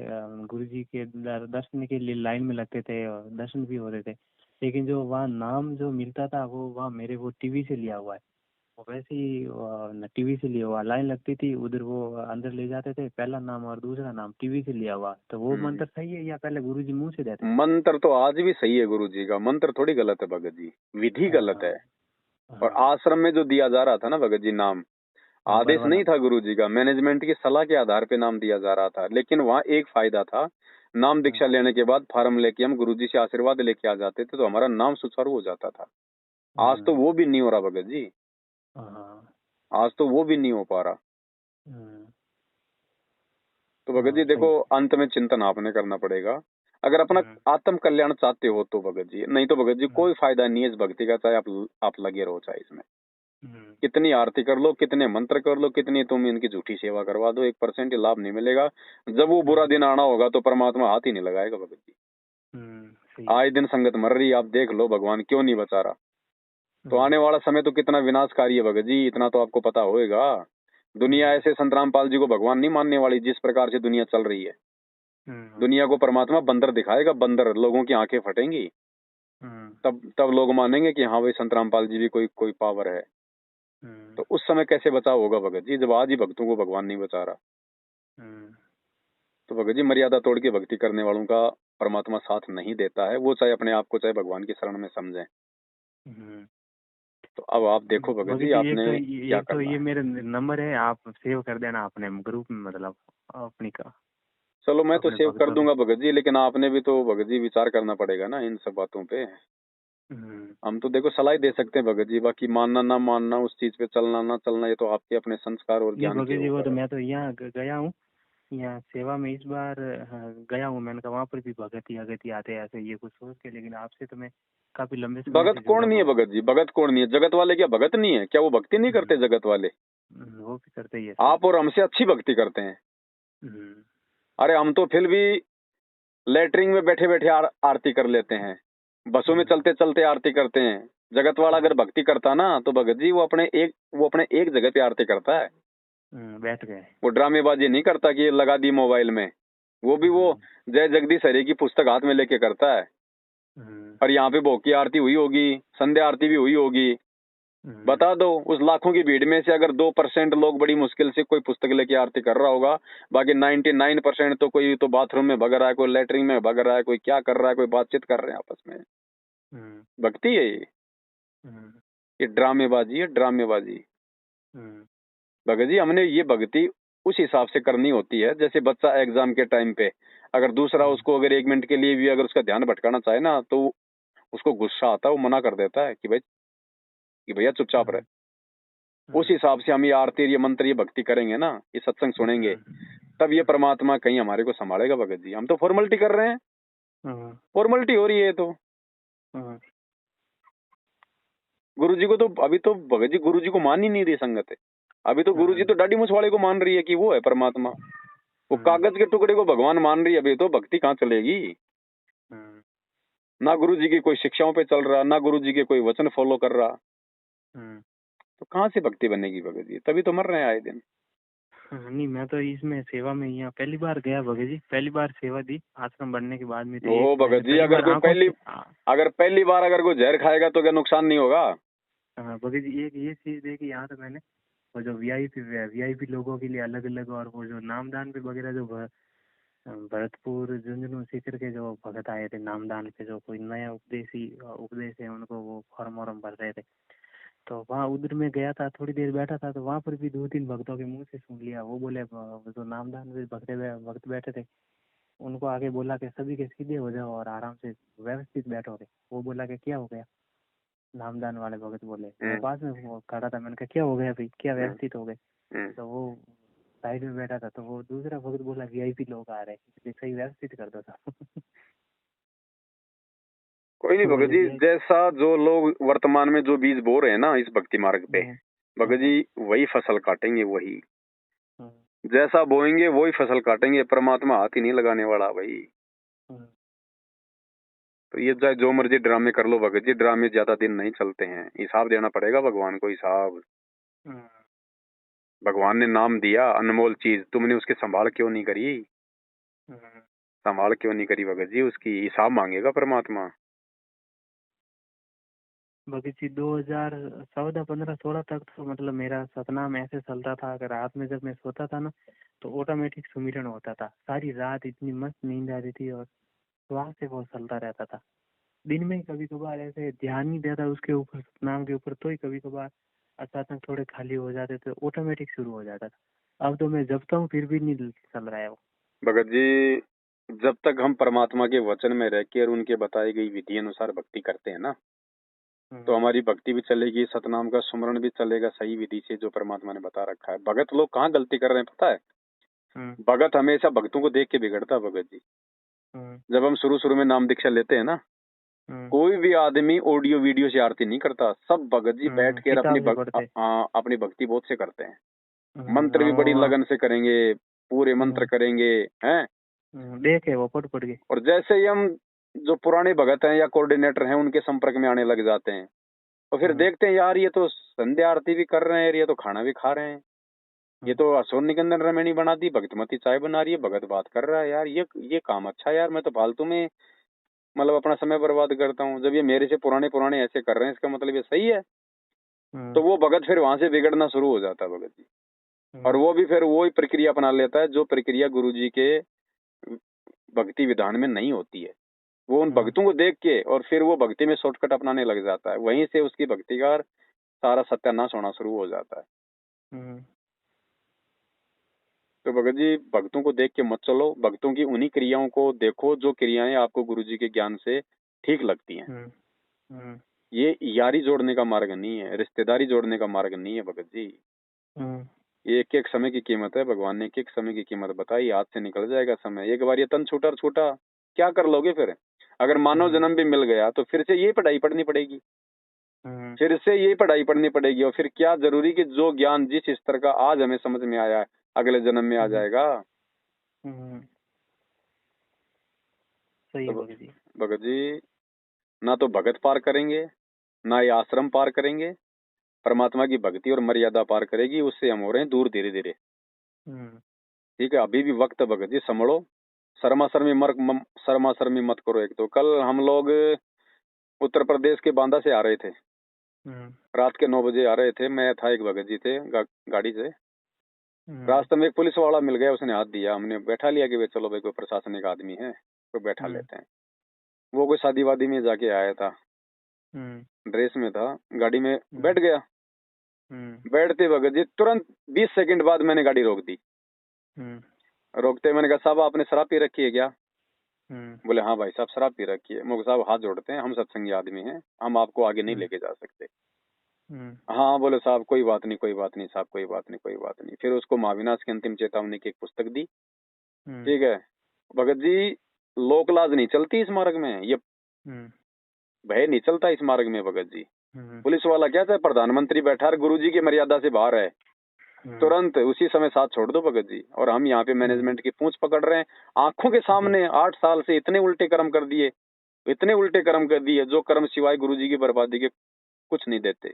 गुरु जी के दर्शन के लिए लाइन में लगते थे और दर्शन भी हो रहे थे। लेकिन जो वहाँ नाम जो मिलता था वो वहाँ मेरे वो टीवी से लिया हुआ है, वो वैसे ही टीवी से लिया हुआ, लाइन लगती थी उधर, वो अंदर ले जाते थे, पहला नाम और दूसरा नाम टीवी से लिया हुआ। तो वो मंत्र सही है या पहले गुरु जी मुँह से देते हैं? मंत्र तो आज भी सही है गुरु जी का, मंत्र थोड़ी गलत है भगत जी, विधि गलत है। और आश्रम में जो दिया जा रहा था ना भगत जी नाम, आदेश नहीं था गुरु जी का, मैनेजमेंट की सलाह के आधार पे नाम दिया जा रहा था। लेकिन वहाँ एक फायदा था, नाम दीक्षा लेने के बाद फार्म लेके हम गुरु जी से आशीर्वाद लेके आ जाते थे, तो हमारा नाम सुचारू हो जाता था। आज तो वो भी नहीं हो रहा भगत जी, आज तो वो भी नहीं हो पा रहा। तो भगत जी देखो, अंत में चिंतन आपने करना पड़ेगा, अगर अपना आत्म कल्याण चाहते हो तो भगत जी। नहीं तो भगत जी कोई फायदा नहीं है इस भक्ति का, चाहे आप लगे रहो, चाहे इसमें कितनी आरती कर लो, कितने मंत्र कर लो, कितनी तुम इनकी झूठी सेवा करवा दो, 1% लाभ नहीं मिलेगा। जब वो बुरा दिन आना होगा तो परमात्मा हाथ ही नहीं लगाएगा भगत जी। आए दिन संगत मर रही, आप देख लो भगवान क्यों नहीं बचा रहा। तो आने वाला समय तो कितना विनाशकारी है भगत जी, इतना तो आपको पता होएगा। दुनिया ऐसे संत रामपाल जी को भगवान नहीं मानने वाली, जिस प्रकार से दुनिया चल रही है। दुनिया को परमात्मा बंदर दिखाएगा, बंदर, लोगों की आंखें फटेंगी, तब लोग मानेंगे कि हाँ भाई संत रामपाल जी भी कोई पावर है। तो उस समय कैसे बचाव होगा भगत जी, जब आज ही भक्तों को भगवान नहीं बचा रहा। तो भगत जी मर्यादा तोड़ के भक्ति करने वालों का परमात्मा साथ नहीं देता है, वो चाहे अपने आप को चाहे भगवान की शरण में समझें। तो अब आप देखो भगत जी, आपने क्या करना है। ये मेरा नंबर है, आप सेव कर देना अपने ग्रुप में, मतलब अपनी का। चलो मैं तो सेव कर दूंगा भगत जी, लेकिन आपने भी तो भगत जी विचार करना पड़ेगा ना इन सब बातों पे। हम तो देखो सलाह दे सकते हैं भगत जी, बाकी मानना ना मानना, उस चीज पे चलना ना चलना, ये तो आपके अपने संस्कार और ज्ञान के ऊपर। वो तो मैं तो यहाँ गया हूँ, यहाँ सेवा में इस बार गया हूँ, मैंने कहा वहाँ पर भी भगत ही आते हैं ऐसे, ये कुछ सोच के। लेकिन आपसे तो मैं काफी लंबे समय भगत कौन नहीं है भगत जी, भगत कौन नहीं है? जगत वाले क्या भगत नहीं है क्या? वो भक्ति नहीं करते जगत वाले? वो भी करते ही है। आप और हमसे अच्छी भक्ति करते हैं। अरे हम तो फिर भी लेटरिंग में बैठे बैठे आरती कर लेते हैं, बसों में चलते चलते आरती करते हैं। जगत वाला अगर भक्ति करता ना तो भगत जी वो अपने एक जगह पे आरती करता है, बैठ गए। वो ड्रामेबाजी नहीं करता कि लगा दी मोबाइल में। वो भी वो जय जगदीश हरि की पुस्तक हाथ में लेके करता है। और यहाँ पे भोग की आरती हुई होगी, संध्या आरती भी हुई होगी। बता दो उस लाखों की भीड़ में से अगर 2% लोग बड़ी मुश्किल से कोई पुस्तक लेके आरती कर रहा होगा, बाकी 99% तो कोई तो बाथरूम में भग रहा है, कोई लेटरिन में भग रहा है, कोई क्या कर रहा है, कोई बातचीत कर रहे हैं आपस में। भक्ति है ये ड्रामेबाजी है, ड्रामेबाजी। भगत जी हमने ये भक्ति उस हिसाब से करनी होती है, जैसे बच्चा एग्जाम के टाइम पे अगर दूसरा उसको अगर 1 मिनट के लिए भी अगर उसका ध्यान भटकाना चाहे ना, तो उसको गुस्सा आता है, वो मना कर देता है कि भैया चुपचाप रहे। उस हिसाब से हम ये आरती, ये मंत्र, ये भक्ति करेंगे ना, ये सत्संग सुनेंगे, तब ये परमात्मा कहीं हमारे को संभालेगा भगत जी। हम तो फॉर्मेलिटी कर रहे हैं, फॉर्मेलिटी हो रही है। तो गुरु जी को तो अभी तो भगत जी गुरु जी को मान ही नहीं रही संगत है। अभी तो गुरु जी तो दाढ़ी मूछ वाले को मान रही है कि वो है परमात्मा। वो कागज के टुकड़े को भगवान मान रही है। अभी तो भक्ति कहाँ चलेगी? ना गुरु जी की कोई शिक्षाओं पे चल रहा, ना गुरु जी के कोई वचन फॉलो कर रहा, तो कहाँ से भक्ति बनेगी भगत जी? तभी तो मर रहे हैं आए दिन। नहीं, मैं तो इसमें सेवा में यहाँ पहली बार गया भगत जी, पहली बार सेवा दी आश्रम बनने के बाद में। ओ भगत जी, अगर पहली बार अगर कोई जहर खाएगा तो क्या नुकसान नहीं होगा? हाँ भगत जी, एक ये चीज देखी यहाँ तो मैंने, वो जो वीआईपी लोगों के लिए अलग अलग, और वो जो नामदान पे वगैरह जो भरतपुर झुंझुनू सीकर के जो भगत आए थे नामदान पे, जो कोई नया उपदेश है उनको वो फॉर्म वॉर्म भर रहे थे, तो वहाँ उधर में गया था, थोड़ी देर बैठा था, तो वहाँ पर भी 2-3 भक्तों के मुंह से सुन लिया। वो बोले, जो नामदान में भक्त बैठे थे, उनको आगे बोला कि सभी के सीधे हो जाओ और आराम से व्यवस्थित बैठोगे। वो बोला कि क्या हो गया? नामदान वाले भगत बोले, मैं पास में वो खड़ा था, मैंने कहा क्या हो गया भाई, क्या व्यवस्थित हो गए? तो वो साइड में बैठा था, तो वो दूसरा भगत बोला वीआईपी लोग आ रहे हैं, इसलिए सही व्यवस्थित कर दो था। कोई नहीं भगत जी, जैसा जो लोग वर्तमान में जो बीज बो रहे हैं ना इस भक्ति मार्ग पे, भगत जी वही फसल काटेंगे। वही जैसा बोएंगे वही फसल काटेंगे। परमात्मा हाथ ही नहीं लगाने वाला भाई। तो ये चाहे जो मर्जी ड्रामे कर लो भगत जी, ड्रामे ज्यादा दिन नहीं चलते हैं। हिसाब देना पड़ेगा भगवान को, हिसाब। भगवान ने नाम दिया, अनमोल चीज, तुमने उसकी संभाल क्यों नहीं करी? संभाल क्यों नहीं करी भगत जी? उसकी हिसाब मांगेगा परमात्मा। बाकी चीज 2014, 15, 16 तक तो मतलब मेरा सतनाम ऐसे चलता था, अगर रात में जब मैं सोता था ना तो ऑटोमेटिक सुमिरन होता था, सारी रात इतनी मस्त नींद आ रही थी और वहां से वो चलता रहता था। दिन में कभी कभार ऐसे ध्यान नहीं देता उसके ऊपर, सतनाम के ऊपर, तो ही कभी कभार अचानक थोड़े खाली हो जाते थे, ऑटोमेटिक शुरू हो जाता था। अब तो मैं जपता हूँ फिर भी नहीं चल रहा है वो। भगत जी, जब तक हम परमात्मा के वचन में रह के और उनके बताई गई विधि अनुसार भक्ति करते हैं ना, तो हमारी भक्ति भी चलेगी, सतनाम का सुमरण भी चलेगा सही विधि से जो परमात्मा ने बता रखा है। भगत लोग कहाँ गलती कर रहे हैं पता है? भगत हमेशा भक्तों को देख के बिगड़ता है भगत जी। जब हम शुरू में नाम दीक्षा लेते हैं ना, कोई भी आदमी ऑडियो वीडियो से आरती नहीं करता। सब भगत जी बैठ के अपनी भक्ति बोध से करते हैं। मंत्र भी बड़ी लगन से करेंगे, पूरे मंत्र करेंगे, हैं? देखे वो पढ़ के। और जैसे ही हम जो पुराने भगत हैं या कोऑर्डिनेटर हैं उनके संपर्क में आने लग जाते हैं, तो फिर देखते हैं यार ये तो संध्या आरती भी कर रहे हैं, ये तो खाना भी खा रहे हैं, ये तो असुर निकंदन रमणी बना दी, भक्तमती चाय बना रही है, भगत बात कर रहा है। यार ये काम अच्छा है यार, मैं तो फालतू में मतलब अपना समय बर्बाद करता हूँ। जब ये मेरे से पुराने ऐसे कर रहे हैं, इसका मतलब ये सही है। तो वो भगत फिर वहां से बिगड़ना शुरू हो जाता है भगत जी। और वो भी फिर वो ही प्रक्रिया अपना लेता है जो प्रक्रिया गुरु जी के भक्ति विधान में नहीं होती है। वो उन भक्तों को देख के और फिर वो भक्ति में शॉर्टकट अपनाने लग जाता है। वहीं से उसकी भक्ति का सारा सत्यानाश होना शुरू हो जाता है। तो भगत जी भक्तों को देख के मत चलो, भक्तों की उन्हीं क्रियाओं को देखो जो क्रियाएं आपको गुरु जी के ज्ञान से ठीक लगती हैं। ये यारी जोड़ने का मार्ग नहीं है, रिश्तेदारी जोड़ने का मार्ग नहीं है भगत जी। ये एक एक समय की कीमत है। भगवान ने एक एक समय की कीमत बताई, हाथ से निकल जाएगा समय। एक बार ये तन छूटा छूटा क्या कर लोगे फिर? अगर मानव जन्म भी मिल गया तो फिर से ये पढ़ाई पढ़नी पड़ेगी, फिर से ये पढ़ाई पढ़नी पड़ेगी। और फिर क्या जरूरी कि जो ज्ञान जिस स्तर का आज हमें समझ में आया है अगले जन्म में आ जाएगा? सही तो भगत जी। भगत जी ना तो भगत पार करेंगे, ना ये आश्रम पार करेंगे। परमात्मा की भक्ति और मर्यादा पार करेगी, उससे हम हो रहे हैं दूर धीरे धीरे। ठीक है, अभी भी वक्त है भगत जी, संभलो। शर्मा शर्मी मत करो। एक तो कल हम लोग उत्तर प्रदेश के बांदा से आ रहे थे, रात के 9 बजे आ रहे थे। मैं था, एक भगत जी थे गाड़ी से। रास्ते में एक पुलिस वाला मिल गया, उसने हाथ दिया, हमने बैठा लिया कि भाई चलो भाई कोई प्रशासनिक आदमी है तो बैठा लेते हैं। वो कोई शादी वादी में जाके आया था, ड्रेस में था, गाड़ी में बैठ गया। बैठते भगत जी तुरंत 20 सेकंड बाद मैंने गाड़ी रोक दी। रोकते मैंने कहा साहब आपने शराब पी रखी है क्या? बोले हाँ भाई साहब शराब पी रखी है। मुझे साहब हाथ जोड़ते हैं, हम सत्संगी आदमी हैं, हम आपको आगे नहीं लेके जा सकते। हाँ बोले साहब कोई बात नहीं, कोई बात नहीं साहब, कोई बात नहीं, कोई बात नहीं। फिर उसको महाविनाश की अंतिम चेतावनी की एक पुस्तक दी। ठीक है भगत जी, लोक लाज नहीं चलती इस मार्ग में, ये भय नहीं चलता इस मार्ग में भगत जी। पुलिस वाला क्या था, प्रधानमंत्री बैठा है, गुरु जी की मर्यादा से बाहर है, तुरंत उसी समय साथ छोड़ दो भगत जी। और हम यहाँ पे मैनेजमेंट की पूंछ पकड़ रहे हैं, आंखों के सामने 8 साल से इतने उल्टे कर्म कर दिए, इतने उल्टे कर्म कर दिए, जो कर्म सिवाय गुरु जी की बर्बादी के कुछ नहीं देते।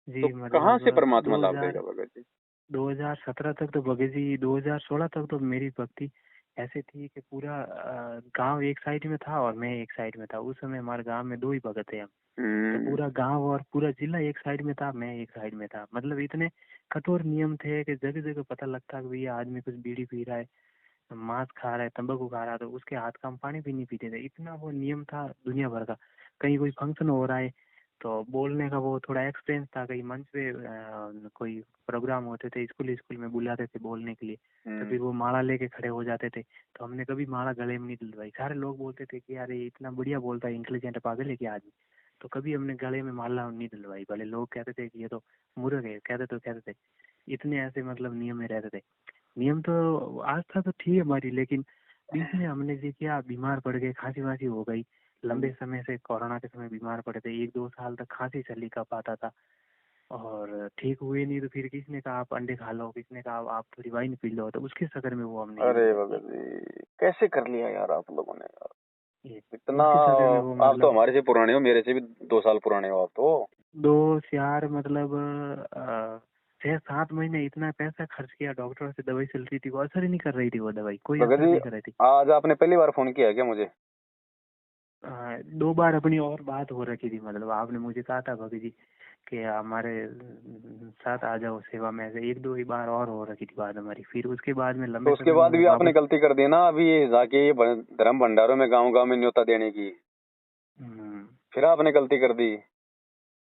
तो कहाँ से परमात्मा लाभ देगा भगत जी? 2017 तक तो भगत जी, 2016 तक तो मेरी भक्ति ऐसे थी कि पूरा गांव एक साइड में था और मैं एक साइड में था। उस समय हमारे गांव में 2 ही भगत थे हम, तो पूरा गांव और पूरा जिला एक साइड में था, मैं एक साइड में था। मतलब इतने कठोर नियम थे कि जगह जगह पता लगता कि भैया आदमी कुछ बीड़ी पी रहा है, मांस खा रहा है, तंबाकू खा रहा है, तो उसके हाथ का हम पानी भी नहीं पीते थे। इतना वो नियम था दुनिया भर का। कहीं कोई फंक्शन हो रहा है तो बोलने का वो थोड़ा एक्सपीरियंस था, कहीं मंच पे कोई प्रोग्राम होते थे, स्कूल स्कूल में बुलाते थे बोलने के लिए, तो फिर वो माला लेके खड़े हो जाते थे। तो हमने कभी माला गले में नहीं दिलवाई। सारे लोग बोलते थे कि यार ये इतना बढ़िया बोलता है, इंटेलिजेंट पागल है क्या आदमी, तो कभी हमने गले में माला नहीं दिलवाई। भले लोग कहते थे कि ये तो मूर्ख है, कहते थे। इतने ऐसे मतलब नियम में रहते थे। नियम तो आस्था तो थी हमारी, लेकिन बीच में हमने जी किया, बीमार पड़ गए, खांसी वासी हो गई। लंबे समय से कोरोना के समय बीमार पड़े थे, 1-2 साल तक खांसी चली का पाता था और ठीक हुए नहीं। तो फिर किसने कहा आप अंडे खा लो, किसने कहा आप थोड़ी वाइन पी लो, तो उसके चक्कर में वो हमने अरे भगत जी कैसे कर लिया यार आप लोगों ने यार इतना। वो आप तो मतलब हमारे से पुराने हो, मेरे से भी 2 साल पुराने हो आप तो। 2 4 मतलब 6-7 महीने इतना पैसा खर्च किया, डॉक्टर से दवाई चल रही थी, वो असर ही नहीं कर रही थी, वो दवाई कोई भगत असर जी नहीं कर रही थी। आज आपने पहली बार फोन किया है क्या मुझे? 2 बार अपनी और बात हो रखी थी। मतलब आपने मुझे कहा था भगत जी कि हमारे साथ आ जाओ सेवा में, ऐसे 1-2 ही बार और हो रखी थी बात हमारी। फिर उसके बाद में तो लंबे उसके समय बाद में भी आपने वापस गलती कर दी ना, अभी ये जाके ये धर्म भंडारों में गांव गांव में न्योता देने की, फिर आपने गलती कर दी।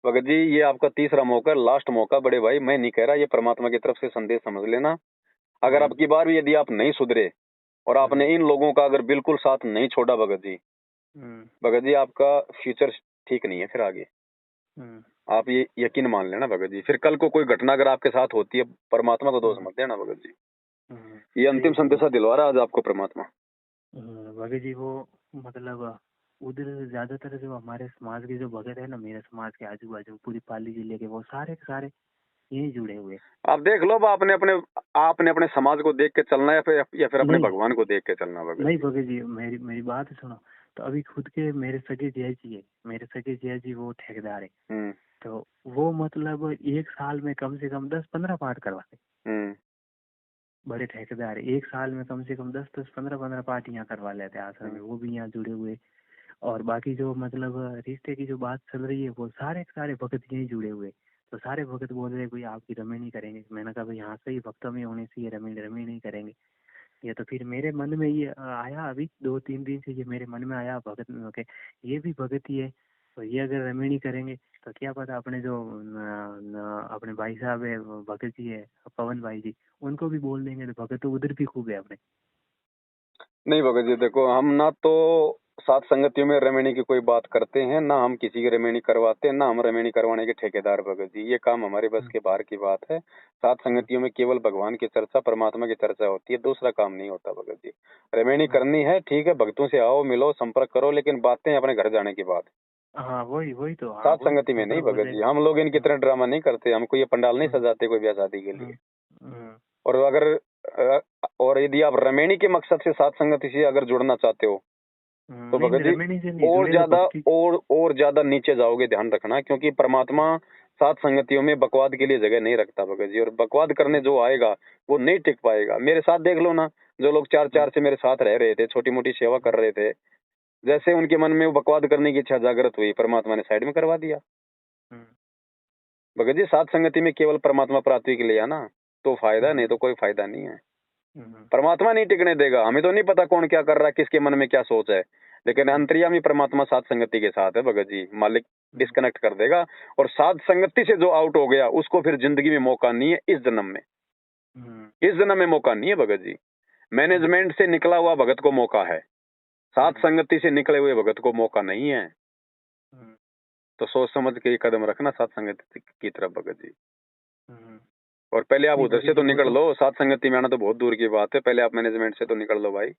भगत जी ये आपका तीसरा मौका, लास्ट मौका बड़े भाई, मैं नहीं कह रहा, ये परमात्मा की तरफ से संदेश समझ लेना। अगर आपकी बार भी यदि आप नहीं सुधरे और आपने इन लोगों का अगर बिल्कुल साथ नहीं छोड़ा भगत जी आपका फ्यूचर ठीक नहीं है फिर आगे। आप ये यकीन मान लेना भगत जी। फिर कल को कोई घटना अगर आपके साथ होती है, परमात्मा को दोष मत देना भगत जी। ये अंतिम संदेशा दिलवा रहा है आज आपको परमात्मा। भगत जी वो मतलब उधर ज्यादातर जो हमारे समाज के जो भगत है ना, मेरे समाज के आजू बाजू पूरी पाली जिले के, वो सारे के सारे यही जुड़े हुए। आप देख लो, आपने अपने समाज को देख के चलना है या फिर अपने भगवान को देख के चलना भगत नहीं भगत जी, मेरी बात सुनो। तो अभी खुद के मेरे सगे जिया जी वो ठेकेदार है। तो वो मतलब 1 साल में कम से कम 10-15 पाठ करवाते। बड़े ठेकेदार 1 साल में कम से कम 10-10 15-15 पाठ यहाँ करवा लेते हैं आश्रम में, वो भी यहाँ जुड़े हुए। और बाकी जो मतलब रिश्ते की जो बात चल रही है, वो सारे के सारे भगत यही जुड़े हुए। तो सारे भगत बोल रहे भाई आपकी रमी नहीं करेंगे। मैंने कहा भाई यहाँ से ही भक्तों में होने से ये रमी नहीं करेंगे। ये तो फिर मेरे मन में ये आया, अभी 2-3 दिन से ये मेरे मन में आया भगत के, ये भी भगत ही है, तो ये अगर रमणी करेंगे तो क्या पता अपने जो अपने भाई साहब है भगत जी है, पवन भाई जी, उनको भी बोल देंगे तो भगत तो उधर भी खूब है अपने। नहीं भगत जी देखो, हम ना तो सात संगतियों में रमेणी की कोई बात करते हैं, ना हम किसी की रमेणी करवाते हैं, ना हम रमेणी करवाने के ठेकेदार भगत जी। ये काम हमारे बस के बाहर की बात है। सात संगतियों में केवल भगवान की चर्चा, परमात्मा की चर्चा होती है, दूसरा काम नहीं होता भगत जी। रमेणी करनी है ठीक है, भक्तों से आओ मिलो संपर्क करो, लेकिन बातें अपने घर जाने की बात। हाँ वही तो। सात संगति में नहीं भगत जी। हम लोग इनकी तरह ड्रामा नहीं करते, हमको ये पंडाल नहीं सजाते कोई ब्याह शादी के लिए। और अगर और यदि आप रमेणी के मकसद से सात संगति से अगर जुड़ना चाहते हो तो भगत जी और ज्यादा नीचे जाओगे, ध्यान रखना, क्योंकि परमात्मा सात संगतियों में बकवाद के लिए जगह नहीं रखता भगत जी। और बकवाद करने जो आएगा वो नहीं टिक पाएगा। मेरे साथ देख लो ना, जो लोग 4-4 से मेरे साथ रह रहे थे, छोटी मोटी सेवा कर रहे थे, जैसे उनके मन में वो बकवाद करने की इच्छा जागृत हुई, परमात्मा ने साइड में करवा दिया भगत जी। सात संगति में केवल परमात्मा प्राप्ति के लिए आना तो फायदा, नहीं तो कोई फायदा नहीं है। परमात्मा नहीं टिकने देगा। हमें तो नहीं पता कौन क्या कर रहा है, किसके मन में क्या सोच है, लेकिन अंतर्यामी परमात्मा सात संगति के साथ है भगत जी। मालिक डिस्कनेक्ट कर देगा, और सात संगति से जो आउट हो गया उसको फिर जिंदगी में मौका नहीं है, इस जन्म में, इस जन्म में मौका नहीं है भगत जी। मैनेजमेंट से निकला हुआ भगत को मौका है, साथ संगति से निकले हुए भगत को मौका नहीं है, तो सोच समझ के ये कदम रखना साथ संगति की तरफ भगत जी। और पहले आप उधर से तो निकल लो, साथ संगति में आना तो बहुत दूर की बात है, पहले आप मैनेजमेंट से तो निकल लो भाई।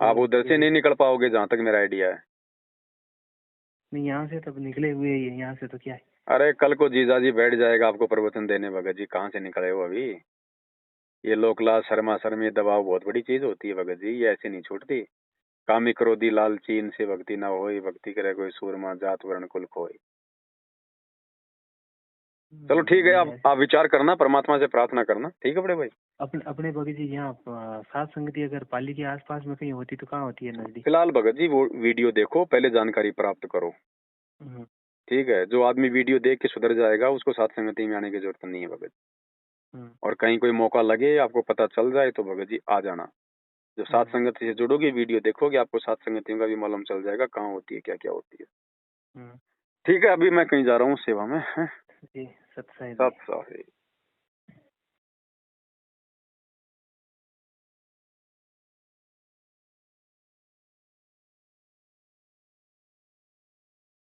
आप उधर से नहीं निकल पाओगे जहाँ तक मेरा आइडिया है। नहीं, यहाँ से तब निकले हुए ही है, यहाँ से तो क्या है। अरे कल को जीजा जी बैठ जाएगा आपको प्रवचन देने, भगत जी कहाँ से निकले हो अभी। ये लोक लाज शर्मा शर्मी दबाव बहुत बड़ी चीज होती है भगत जी, ये ऐसे नहीं छूटती। कामी क्रोधी लालची इनसे भक्ति ना होई, भक्ति करे कोई सूरमा जात वर्ण कुल खोई। चलो ठीक है, आप विचार करना, परमात्मा से प्रार्थना करना, ठीक है बड़े भाई। अपने भगत जी यहाँ सात संगति अगर पाली के आसपास में कहीं होती तो कहाँ होती है नजदीक? फिलहाल भगत जी वो वीडियो देखो, पहले जानकारी प्राप्त करो, ठीक है। जो आदमी वीडियो देख के सुधर जाएगा उसको सात संगति में आने की जरूरत नहीं है भगत। और कहीं कोई मौका लगे, आपको पता चल जाए तो भगत जी आ जाना। जो सात संगति से जुड़ोगे, वीडियो देखोगे, आपको सात संगतियों का भी मालूम चल जाएगा कहाँ होती है, क्या क्या होती है। ठीक है, अभी मैं कहीं जा रहा हूँ सेवा में। सत्साई।